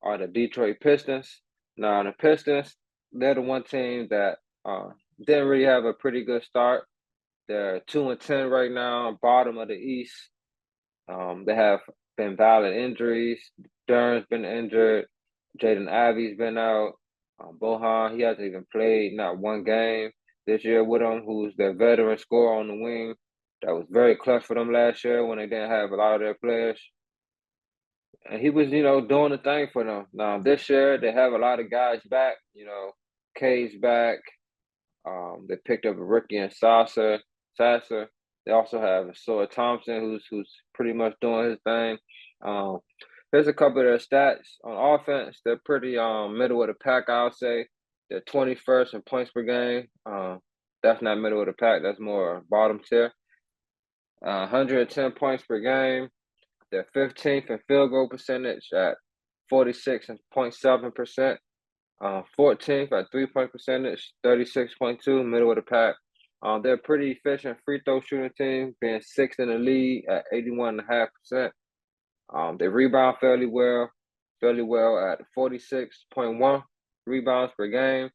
are the Detroit Pistons. Now, the Pistons, they're the one team that didn't really have a pretty good start. They're 2-10 right now, bottom of the East. They have been battling injuries. Dern's been injured. Jaden Ivey's been out. Bohan, he hasn't even played not one game this year with them, who's their veteran scorer on the wing. That was very clutch for them last year when they didn't have a lot of their players. And he was, doing the thing for them. Now, this year, they have a lot of guys back. K's back. They picked up a rookie in Sasser. They also have Sawyer Thompson, who's pretty much doing his thing. Um, Here's a couple of their stats on offense. They're pretty middle of the pack, I would say. They're 21st in points per game. That's not middle of the pack. That's more bottom tier. 110 points per game. They're 15th in field goal percentage at 46.7%. 14th at 3-point percentage, 36.2, middle of the pack. They're a pretty efficient free throw shooting team, being sixth in the league at 81.5%. They rebound fairly well at 46.1 rebounds per game.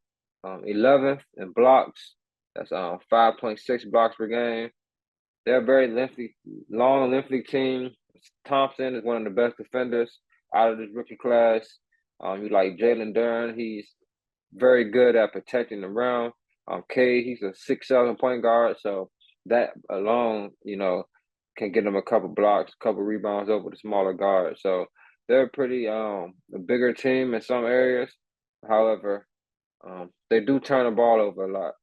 11th in blocks. That's 5.6 blocks per game. They're a very lengthy team. Thompson is one of the best defenders out of this rookie class. You like Jalen Dern. He's very good at protecting the rim. K, he's a 6'7" point guard, so that alone, can get him a couple blocks, a couple rebounds over the smaller guard. So they're pretty a bigger team in some areas. However, they do turn the ball over a lot.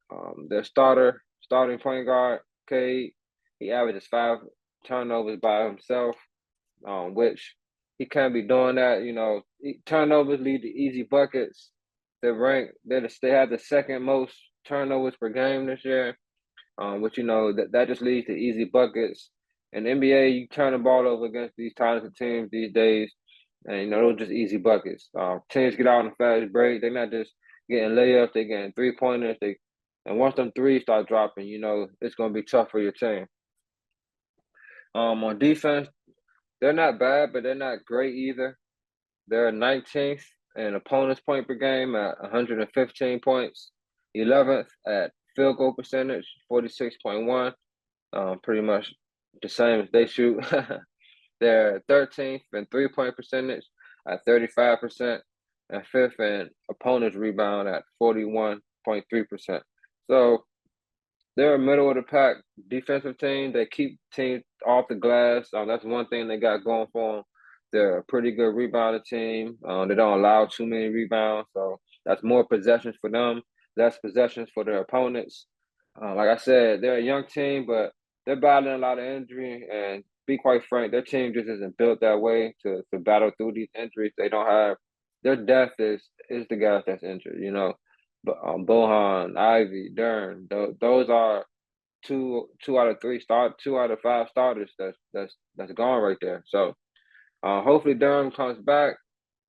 Their starting point guard, K, he averages 5 turnovers by himself, which he can't be doing that. Turnovers lead to easy buckets. They have the second most turnovers per game this year, which that just leads to easy buckets. In the NBA, you turn the ball over against these talented teams these days, and those are just easy buckets. Teams get out on a fast break. They're not just getting layups; they're getting 3-pointers. And once them threes start dropping, it's going to be tough for your team. On defense, they're not bad, but they're not great either. They're 19th in opponent's point per game at 115 points, 11th at field goal percentage, 46.1, pretty much the same as they shoot. They're 13th in 3-point percentage at 35%, and 5th in opponent's rebound at 41.3%. So they're a middle of the pack defensive team. They keep teams off the glass. That's one thing they got going for them. They're a pretty good rebounding team. They don't allow too many rebounds, so that's more possessions for them, less possessions for their opponents. Like I said, they're a young team, but they're battling a lot of injury. And be quite frank, their team just isn't built that way to battle through these injuries. They don't have their depth is the guys that's injured. But Bohan, Ivy, Dern, those are two out of 5 starters that's gone right there. So hopefully Durham comes back.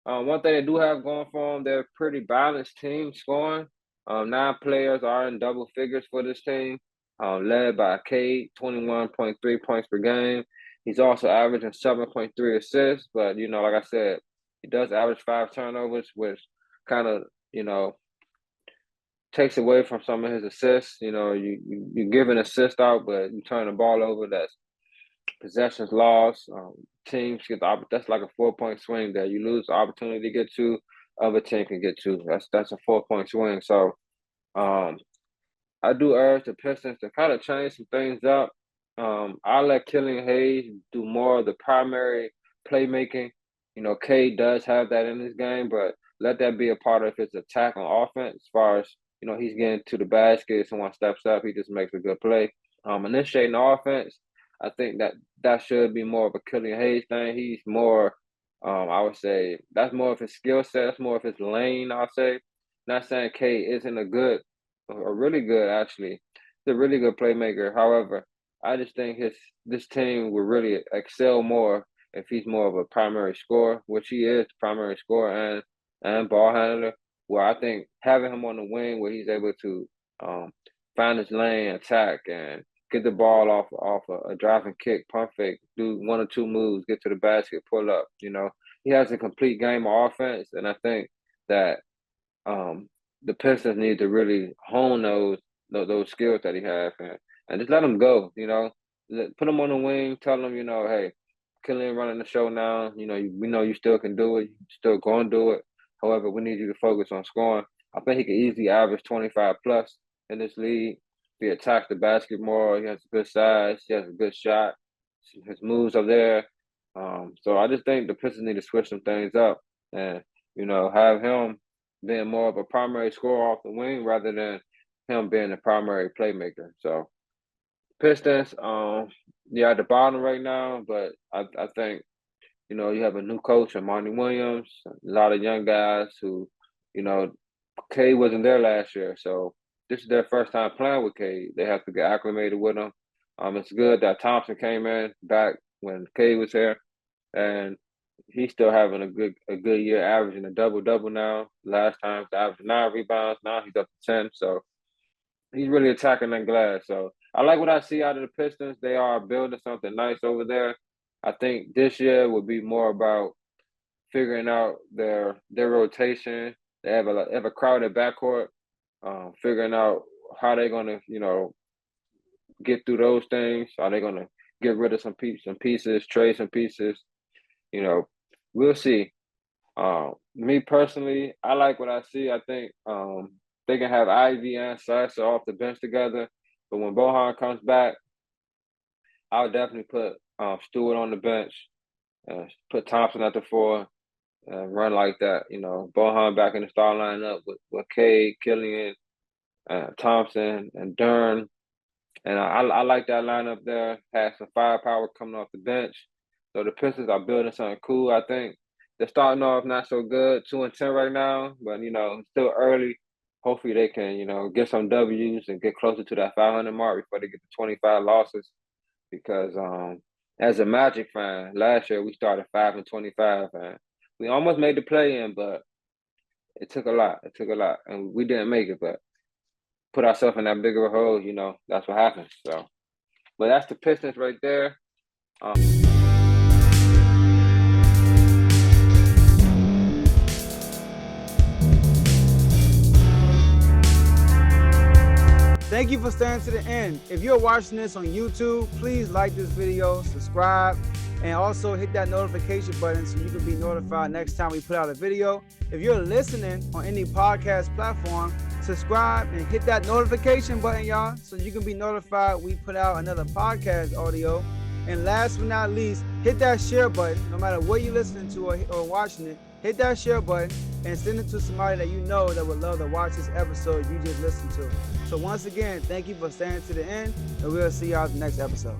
One thing they do have going for them, they're a pretty balanced team scoring. 9 players are in double figures for this team, led by Cade, 21.3 points per game. He's also averaging 7.3 assists, but like I said, he does average 5 turnovers, which kind of takes away from some of his assists. You give an assist out, but you turn the ball over. That's possessions lost. Teams get that's like a 4-point swing that you lose the opportunity to get to. Other team can get to. That's a 4-point swing. So, I do urge the Pistons to kind of change some things up. I'll let Killian Hayes do more of the primary playmaking. Cade does have that in his game, but let that be a part of his attack on offense. As far as he's getting to the basket, someone steps up, he just makes a good play. Initiating the offense, I think that should be more of a Killian Hayes thing. He's more, I would say, that's more of his skill set. That's more of his lane, I'll say. Not saying Cade isn't a really good, actually. He's a really good playmaker. However, I just think this team will really excel more if he's more of a primary scorer, which he is, primary scorer and ball handler. Where I think having him on the wing where he's able to find his lane, attack, and get the ball off a driving kick, pump fake, do 1 or 2 moves, get to the basket, pull up. he has a complete game of offense, and I think that um, the Pistons need to really hone those skills that he has, and just let him go. Put him on the wing. Tell him, hey, Killian running the show now. We know you still can do it. You still going to do it. However, we need you to focus on scoring. I think he could easily average 25 plus in this league. If he attacks the basket more, he has a good size. He has a good shot. His moves are there. So I just think the Pistons need to switch some things up and have him being more of a primary scorer off the wing rather than him being the primary playmaker. So Pistons, at the bottom right now, but I think you have a new coach, Monty Williams, a lot of young guys who, Cade wasn't there last year, so this is their first time playing with Cade. They have to get acclimated with him. It's good that Thompson came in back when Cade was here, and he's still having a good year, averaging a double now. Last time he averaged 9 rebounds. Now he's up to 10. So he's really attacking that glass. So I like what I see out of the Pistons. They are building something nice over there. I think this year will be more about figuring out their rotation. They have a crowded backcourt. Figuring out how they're gonna get through those things. Are they gonna get rid of some pieces, trade some pieces? We'll see. Me personally, I like what I see. I think they can have Ivy and Sasha off the bench together. But when Bohan comes back, I'll definitely put Stewart on the bench, put Thompson at the 4, and run like that. Bohan back in the star lineup with Cade, Killian, Thompson, and Dern. And I like that lineup there. Has some firepower coming off the bench. So the Pistons are building something cool. I think they're starting off not so good, 2-10 right now, but it's still early. Hopefully they can, get some W's and get closer to that 500 mark before they get to 25 losses. Because as a Magic fan, last year we started 5-25, and we almost made the play-in, but it took a lot. And we didn't make it, but put ourselves in that bigger hole. That's what happens. So, but that's the Pistons right there. Thank you for staying to the end. If you're watching this on YouTube, please like this video, subscribe, and also hit that notification button so you can be notified next time we put out a video. If you're listening on any podcast platform, subscribe and hit that notification button, y'all, so you can be notified we put out another podcast audio. And last but not least, hit that share button. No matter what you're listening to or watching it, hit that share button and send it to somebody that you know that would love to watch this episode you just listened to. So once again, thank you for staying to the end, and we'll see y'all in the next episode.